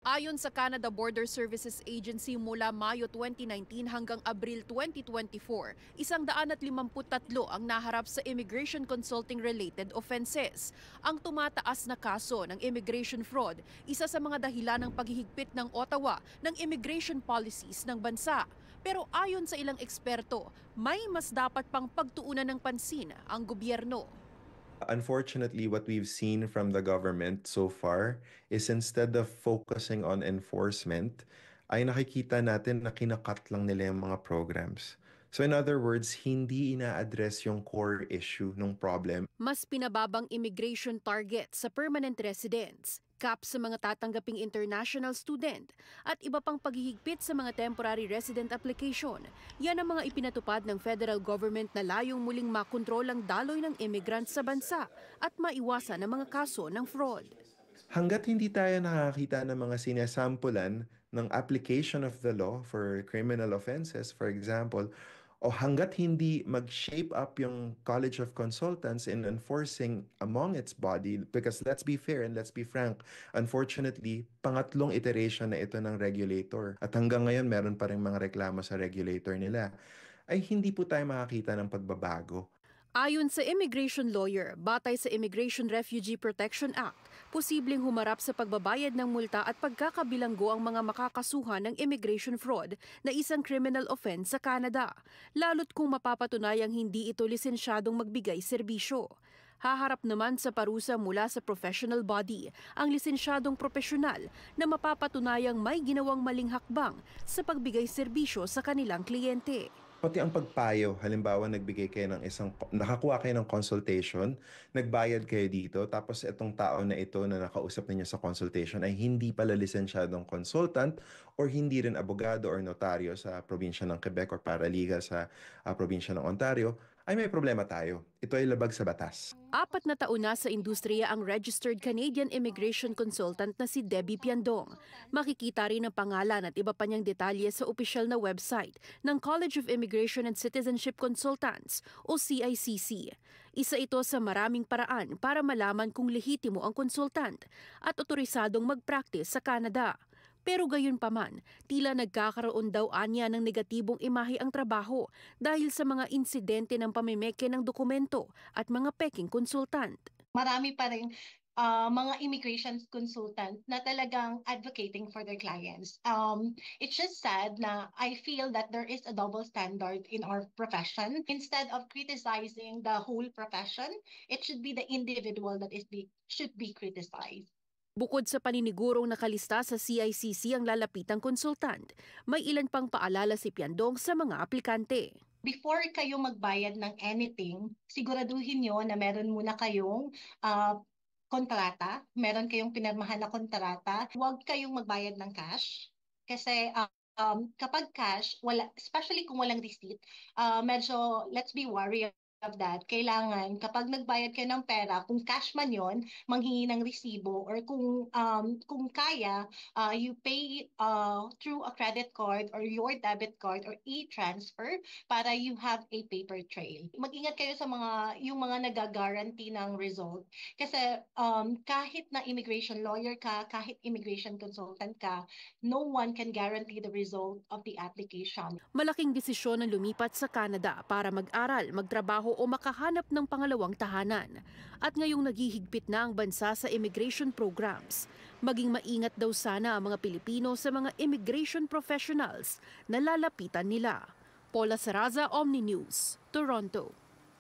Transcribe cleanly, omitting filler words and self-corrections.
Ayon sa Canada Border Services Agency mula Mayo 2019 hanggang Abril 2024, 153 ang naharap sa immigration consulting related offenses. Ang tumataas na kaso ng immigration fraud, isa sa mga dahilan ng paghihigpit ng Ottawa ng immigration policies ng bansa. Pero ayon sa ilang eksperto, may mas dapat pang pagtuunan ng pansin ang gobyerno. Unfortunately, what we've seen from the government so far is instead of focusing on enforcement, ay nakikita natin na kinakat lang nila yung mga programs. So in other words, hindi ina-address yung core issue ng problem. Mas pinababang immigration target sa permanent residents, cap sa mga tatanggaping international student, at iba pang paghihigpit sa mga temporary resident application. Yan ang mga ipinatupad ng federal government na layong muling makontrol ang daloy ng immigrants sa bansa at maiwasan ang mga kaso ng fraud. Hanggat hindi tayo nakakita ng mga sinesampulan ng application of the law for criminal offenses, for example, o hanggat hindi mag-shape up yung College of Consultants in enforcing among its body, because let's be fair and let's be frank, unfortunately, pangatlong iteration na ito ng regulator. At hanggang ngayon, meron pa rin mga reklamo sa regulator nila, ay hindi po tayo makakita ng pagbabago. Ayon sa immigration lawyer, batay sa Immigration Refugee Protection Act, posibleng humarap sa pagbabayad ng multa at pagkakabilanggo ang mga makakasuhan ng immigration fraud na isang criminal offense sa Canada, lalo't kung mapapatunayang hindi ito lisensyadong magbigay serbisyo. Haharap naman sa parusa mula sa professional body ang lisensyadong profesional na mapapatunayang may ginawang maling hakbang sa pagbigay serbisyo sa kanilang kliyente. Pati ang pagpayo, halimbawa nakakuha kayo ng consultation, nagbayad kayo dito, tapos itong tao na ito na nakausap ninyo sa consultation ay hindi pala lisensyadong consultant or hindi rin abogado or notaryo sa probinsya ng Quebec or paralegal sa probinsya ng Ontario, ay may problema tayo. Ito ay labag sa batas. 4 na taon na sa industriya ang registered Canadian immigration consultant na si Debbie Piandong. Makikita rin ang pangalan at iba pa niyang detalye sa opisyal na website ng College of Immigration and Citizenship Consultants o CICC. Isa ito sa maraming paraan para malaman kung lehitimo ang konsultant at otorisadong mag-practice sa Canada. Pero gayon pa man, tila nagkakaroon daw anya ng negatibong imahe ang trabaho dahil sa mga insidente ng pamimeke ng dokumento at mga peking konsultant. Marami pa rin mga immigration consultant na talagang advocating for their clients. It's just sad na I feel that there is a double standard in our profession. Instead of criticizing the whole profession, it should be the individual that should be criticized. Bukod sa paninigurong nakalista sa CICC ang lalapitang konsultant, may ilan pang paalala si Piandong sa mga aplikante. Before kayo magbayad ng anything, siguraduhin nyo na meron muna kayong kontrata, meron kayong pinirmahan na kontrata. Huwag kayong magbayad ng cash kasi kapag cash, especially kung walang receipt, medyo let's be worried of that. Kailangan kapag nagbayad kayo ng pera, kung cash man yon, manghingi ng resibo, or kung kaya, you pay through a credit card or your debit card or e-transfer para you have a paper trail. Mag-ingat kayo sa yung mga nag-guarantee ng result. Kasi kahit na immigration lawyer ka, kahit immigration consultant ka, no one can guarantee the result of the application. Malaking desisyon ang lumipat sa Canada para mag-aral, magtrabaho o makahanap ng pangalawang tahanan. At ngayong naghihigpit na ang bansa sa immigration programs, maging maingat daw sana ang mga Pilipino sa mga immigration professionals na lalapitan nila. Paula Saraza, Omni News, Toronto.